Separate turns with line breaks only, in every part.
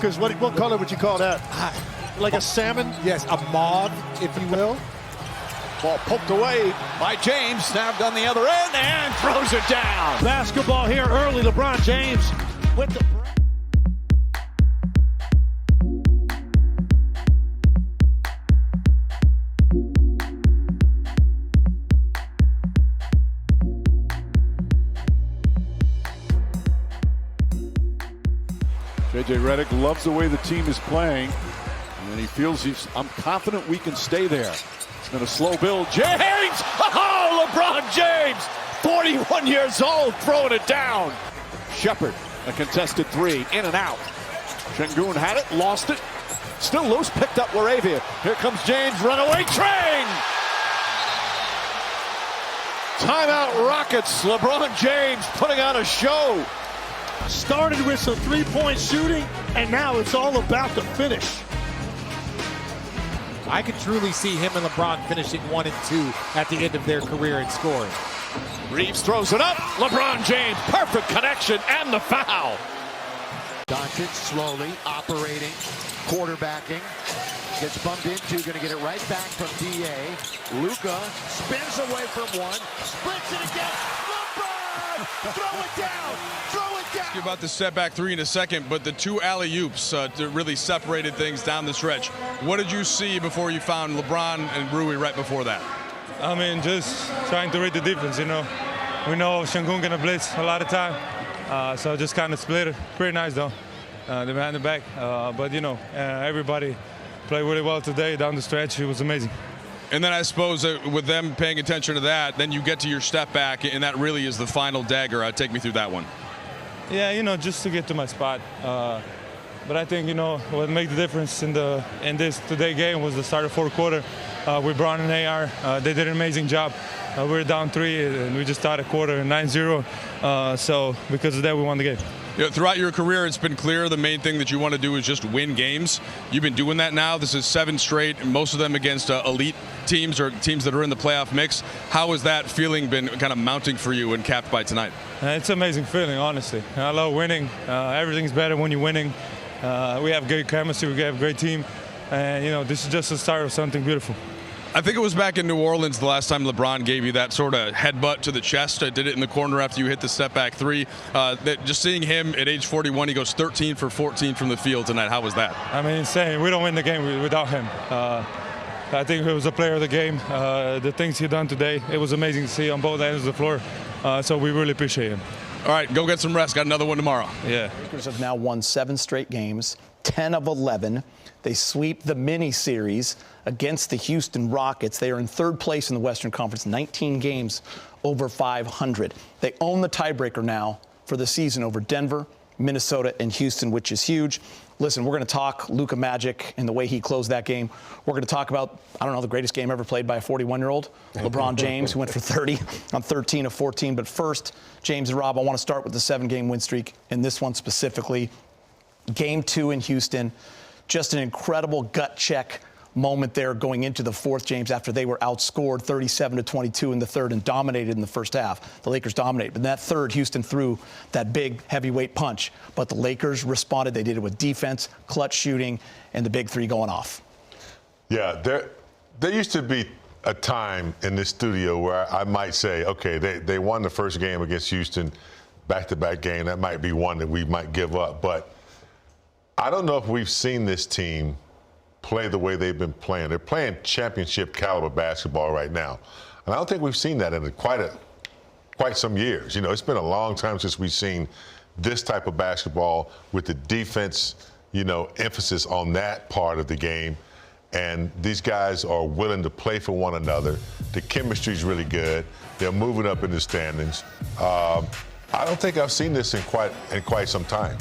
Because what color would you call that? Like a salmon?
Yes, a mauve, if you will.
Ball poked away by James, snapped on the other end, and throws it down.
Basketball here early. LeBron James with the...
JJ Redick loves the way the team is playing, and he feels I'm confident we can stay there. It's been a slow build.
James! Oh, LeBron James! 41 years old, throwing it down.
Shepard, a contested three, in and out. Şengün had it, lost it.
Still loose, picked up Laravia. Here comes James, runaway train! Timeout Rockets. LeBron James putting on a show.
Started with some three-point shooting, and now it's all about the finish.
I could truly see him and LeBron finishing 1 and 2 at the end of their career in scoring.
Reeves throws it up. LeBron James, perfect connection and the foul.
Doncic slowly operating, quarterbacking, gets bumped into, going to get it right back from D.A. Luka spins away from one, sprints it again. LeBron, throw it down, throw it down.
Ask you about the setback three in a second, but the two alley-oops really separated things down the stretch. What did you see before you found LeBron and Rui right before that?
I mean, just trying to read the defense, you know. We know Şengün gonna blitz a lot of time, so just kind of split it. Pretty nice, though, the man in the back. But, you know, everybody played really well today down the stretch. It was amazing.
And then I suppose with them paying attention to that, then you get to your step back, and that really is the final dagger. Take me through that one.
Yeah, you know, just to get to my spot. But I think, you know, what made the difference in this today game was the start of fourth quarter with Braun and AR. They did an amazing job. We were down 3, and we just started quarter 9-0. So because of that, we won the game.
Yeah, throughout your career, it's been clear the main thing that you want to do is just win games. You've been doing that now. This is 7 straight, most of them against elite teams or teams that are in the playoff mix. How has that feeling been kind of mounting for you and capped by tonight?
It's an amazing feeling, honestly. I love winning. Everything's better when you're winning. We have great chemistry. We have a great team. And, you know, this is just the start of something beautiful.
I think it was back in New Orleans the last time LeBron gave you that sort of headbutt to the chest. Did it in the corner after you hit the step back three. Just seeing him at age 41, he goes 13 for 14 from the field tonight. How was that?
I mean, insane. We don't win the game without him. I think he was a player of the game. The things he done today, it was amazing to see on both ends of the floor. So we really appreciate him.
All right, go get some rest. Got another one tomorrow.
Yeah.
Lakers have now won 7 straight games, 10 of 11. They sweep the mini-series against the Houston Rockets. They are in 3rd place in the Western Conference, 19 games over 500. They own the tiebreaker now for the season over Denver, Minnesota, and Houston, which is huge. Listen, we're going to talk Luka Magic and the way he closed that game. We're going to talk about, I don't know, the greatest game ever played by a 41-year-old, LeBron James, who went for 30 on 13 of 14. But first, James and Rob, I want to start with the 7-game win streak, and this one specifically. Game 2 in Houston, just an incredible gut check moment there going into the 4th, James, after they were outscored 37-22 in the 3rd and dominated in the first half. The Lakers dominated. But in that 3rd, Houston threw that big heavyweight punch. But the Lakers responded. They did it with defense, clutch shooting, and the big 3 going off.
Yeah, there used to be a time in this studio where I might say, okay, they won the first game against Houston, back-to-back game. That might be one that we might give up. But I don't know if we've seen this team play the way they've been playing. They're playing championship caliber basketball right now. And I don't think we've seen that in quite some years. You know, it's been a long time since we've seen this type of basketball with the defense, you know, emphasis on that part of the game. And these guys are willing to play for one another. The chemistry's really good. They're moving up in the standings. I don't think I've seen this in quite some time.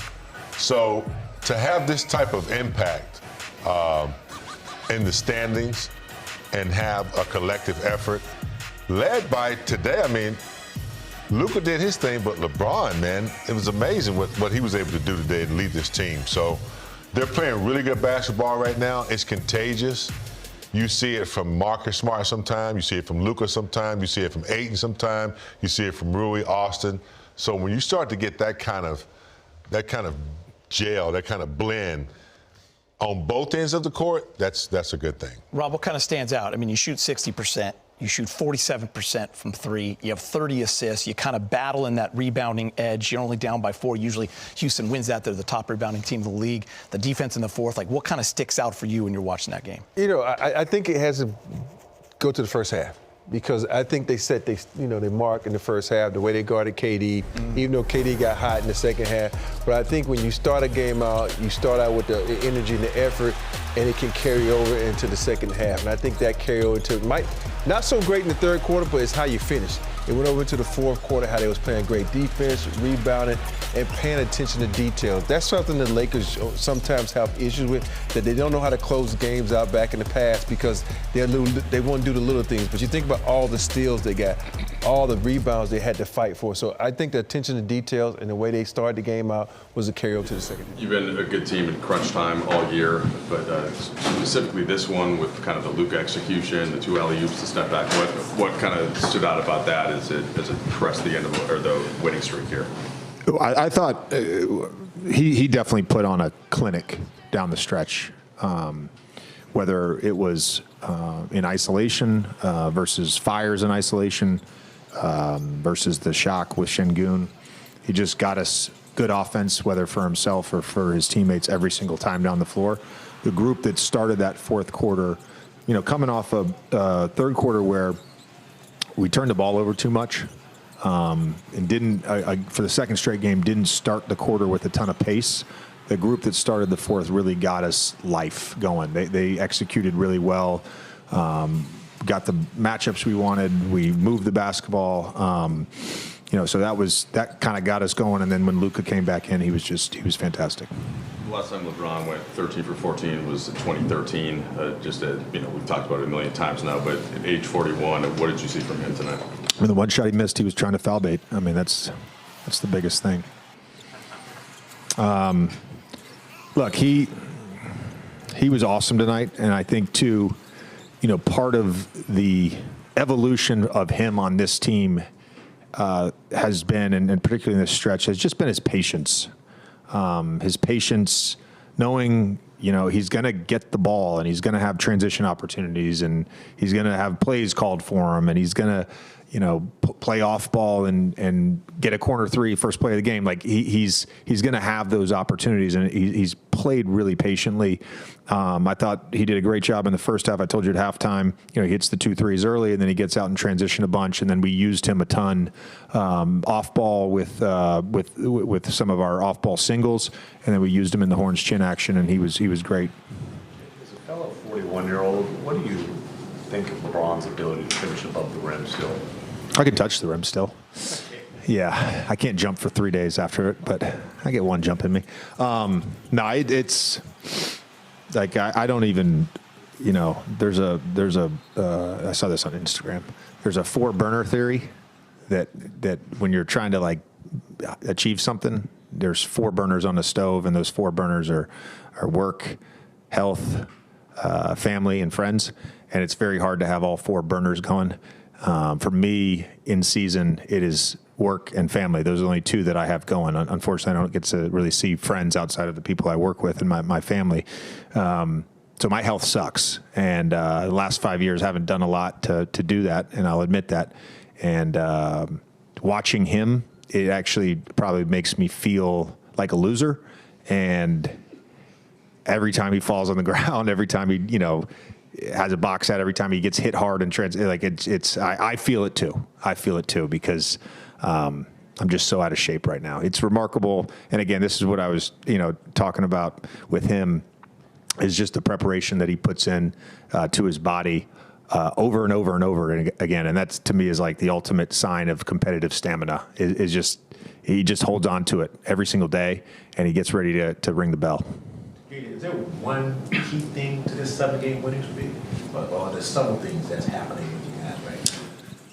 So to have this type of impact in the standings and have a collective effort led by today, I mean, Luka did his thing, but LeBron, man, it was amazing what he was able to do today to lead this team. So they're playing really good basketball right now. It's contagious. You see it from Marcus Smart sometimes. You see it from Luka sometimes. You see it from Ayton sometimes. You see it from Rui, Austin. So when you start to get that kind of gel, that kind of blend on both ends of the court, that's a good thing.
Rob, what kind of stands out? I mean, you shoot 60%. You shoot 47% from three. You have 30 assists. You kind of battle in that rebounding edge. You're only down by 4. Usually Houston wins that. They're the top rebounding team in the league. The defense in the fourth, like what kind of sticks out for you when you're watching that game?
You know, I think it has to go to the first half. Because I think they mark in the first half the way they guarded KD, even though KD got hot in the second half. But I think when you start a game out, you start out with the energy and the effort, and it can carry over into the second half. And I think that carry over to not so great in the third quarter, but it's how you finish. It went over into the fourth quarter, how they was playing great defense, rebounding, and paying attention to details. That's something the Lakers sometimes have issues with, that they don't know how to close games out back in the past because they want to do the little things. But you think about all the steals they got, all the rebounds they had to fight for. So I think the attention to details and the way they started the game out was a carryover to the second half.
You've been a good team in crunch time all year, but specifically this one with kind of the Luka execution, the 2 alley-oops to step back. What kind of stood out about that as it pressed the end of the winning streak here?
I thought he definitely put on a clinic down the stretch, whether it was in isolation versus fires in isolation versus the shock with Şengün. He just got us good offense, whether for himself or for his teammates, every single time down the floor. The group that started that fourth quarter, coming off a third quarter where we turned the ball over too much and didn't, for the second straight game, didn't start the quarter with a ton of pace. The group that started the fourth really got us life going. They executed really well, got the matchups we wanted. We moved the basketball. So that kind of got us going. And then when Luka came back in, he was fantastic.
The last time LeBron went 13 for 14 was in 2013. We've talked about it a million times now, but at age 41, what did you see from him tonight?
I mean, the one shot he missed, he was trying to foul bait. I mean, that's the biggest thing. Look, he was awesome tonight, and I think too, part of the evolution of him on this team has been, and particularly in this stretch, has just been his patience. His patience, knowing, he's going to get the ball and he's going to have transition opportunities and he's going to have plays called for him and he's going to, play off ball and get a corner three first play of the game. Like he's going to have those opportunities, and he's played really patiently. I thought he did a great job in the first half. I told you at halftime, he hits the 2 threes early, and then he gets out in transition a bunch, and then we used him a ton off ball with some of our off ball singles, and then we used him in the horns chin action, and he was great.
As a fellow 41-year-old, what do you think of LeBron's ability to finish above the rim still?
I can touch the rim still. Yeah, I can't jump for 3 days after it, but I get one jump in me. It's like I don't even, there's a I saw this on Instagram. There's a 4 burner theory that when you're trying to achieve something, there's 4 burners on the stove, and those 4 burners are work, health, family, and friends. And it's very hard to have all 4 burners going. For me, in season, it is work and family. Those are the only 2 that I have going. Unfortunately, I don't get to really see friends outside of the people I work with and my family. So my health sucks. And the last 5 years, haven't done a lot to do that, and I'll admit that. And watching him, it actually probably makes me feel like a loser. And every time he falls on the ground, every time he, has a box out, every time he gets hit hard and I feel it too. I feel it too because I'm just so out of shape right now. It's remarkable. And again, this is what I was, talking about with him, is just the preparation that he puts in to his body over and over and over again. And that to me is like the ultimate sign of competitive stamina. Is just he just holds on to it every single day, and he gets ready to ring the bell.
Is there one key thing to this 7-game winning streak? Or there's several things that's happening with you guys right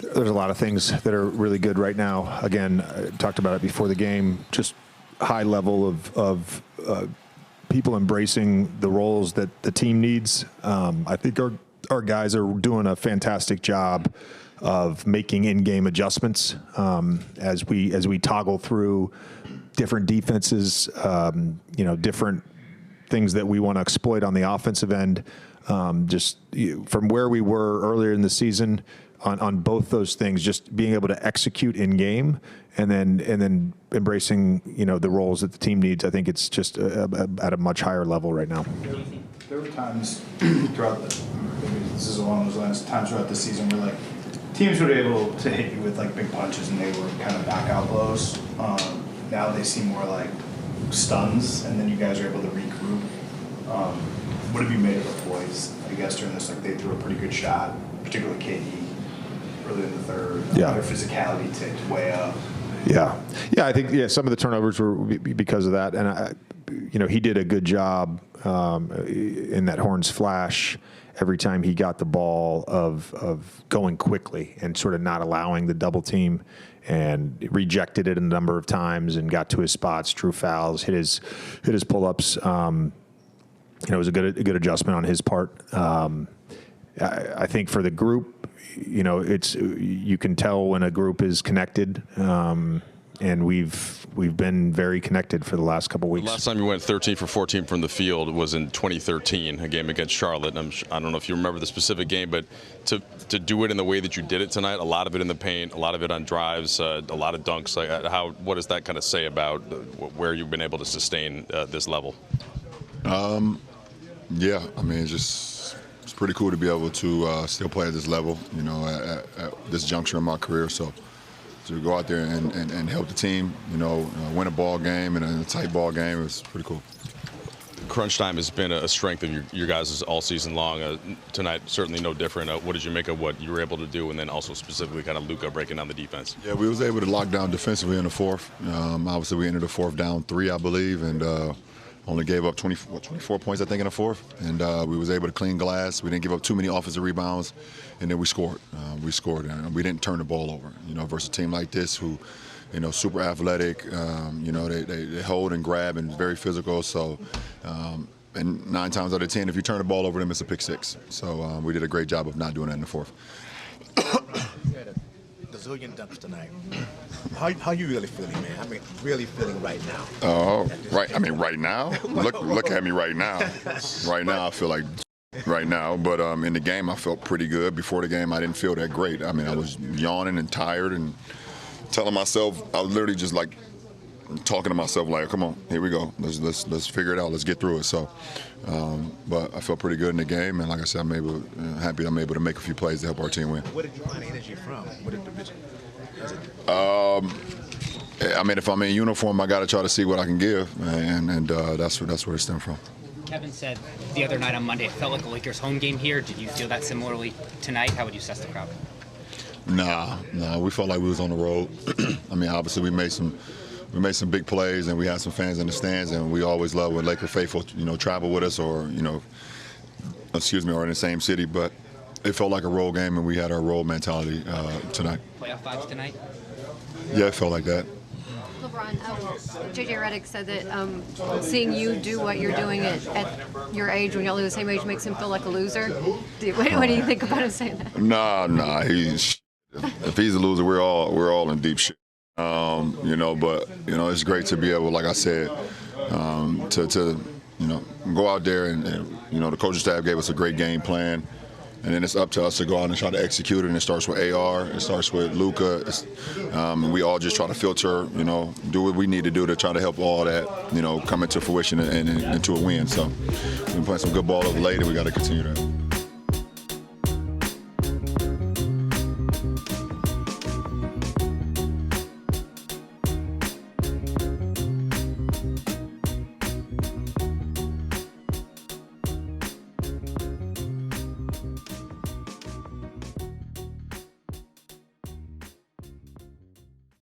now?
There's a lot of things that are really good right now. Again, I talked about it before the game, just high level of people embracing the roles that the team needs. I think our guys are doing a fantastic job of making in-game adjustments as we toggle through different defenses, different things that we want to exploit on the offensive end. From where we were earlier in the season on both those things, just being able to execute in game and then embracing, the roles that the team needs. I think it's just at a much higher level right now.
There were times throughout this is along those lines, times throughout the season where like teams were able to hit you with like big punches and they were kind of knockout blows. Now they seem more like stuns, and then you guys are able to regroup. What have you made of the boys? I guess during this, like they threw a pretty good shot, particularly KD early in the third. Their physicality ticked way up.
Yeah, I think some of the turnovers were because of that, and he did a good job in that Horns flash every time he got the ball of going quickly and sort of not allowing the double team, and rejected it a number of times and got to his spots, drew fouls, hit his pull-ups. It was a good adjustment on his part. I think for the group, you can tell when a group is connected, and we've been very connected for the last couple weeks.
The last time you went 13 for 14 from the field was in 2013, a game against Charlotte. I don't know if you remember the specific game, but to do it in the way that you did it tonight, a lot of it in the paint, a lot of it on drives, a lot of dunks. What does that kind of say about where you've been able to sustain this level?
Yeah, I mean, it's pretty cool to be able to still play at this level, at this juncture in my career. So to go out there and help the team, win a ball game and a tight ball game, it's pretty cool.
Crunch time has been a strength of your guys all season long. Tonight, certainly no different. What did you make of what you were able to do, and then also specifically kind of Luka breaking down the defense?
Yeah, we was able to lock down defensively in the fourth. Obviously, we entered the fourth down 3, I believe, and only gave up 24 points, I think, in the fourth. And we was able to clean glass. We didn't give up too many offensive rebounds, and then we scored. And we didn't turn the ball over. Versus a team like this who, super athletic. They hold and grab and very physical. So, and 9 times out of 10, if you turn the ball over them, it's a pick 6. So we did a great job of not doing that in the fourth.
You had a gazillion dunks tonight. How you really feeling, man? I mean, really feeling right now.
Oh, right. I mean, right now. Look at me right now. Right now, I feel like right now. But in the game, I felt pretty good. Before the game, I didn't feel that great. I mean, I was yawning and tired and telling myself, I was literally just like talking to myself, like, come on, here we go. Let's figure it out. Let's get through it. So, but I felt pretty good in the game, and like I said, I'm happy I'm able to make a few plays to help our team win.
Where did you find energy from? What division?
I mean, if I'm in uniform, I got to try to see what I can give, and that's where it stemmed from.
Kevin said the other night on Monday it felt like a Lakers home game here. Did you feel that similarly tonight? How would you assess the crowd?
Nah, we felt like we was on the road. I mean, obviously we made some big plays, and we had some fans in the stands, and we always love when Laker faithful, travel with us or, or in the same city. But it felt like a road game, and we had our road mentality tonight.
Playoff vibes tonight?
Yeah, it felt like that.
LeBron, JJ Redick said that seeing you do what you're doing at your age, when you're only the same age, makes him feel like a loser. What do you think about him saying that?
Nah. If he's a loser, we're all in deep shit. But it's great to be able, like I said, to go out there and the coaching staff gave us a great game plan. And then it's up to us to go out and try to execute it. And it starts with AR. It starts with Luka. And we all just try to filter, do what we need to do to try to help all that, come into fruition and into a win. So we've been playing some good ball of late, and we got to continue that.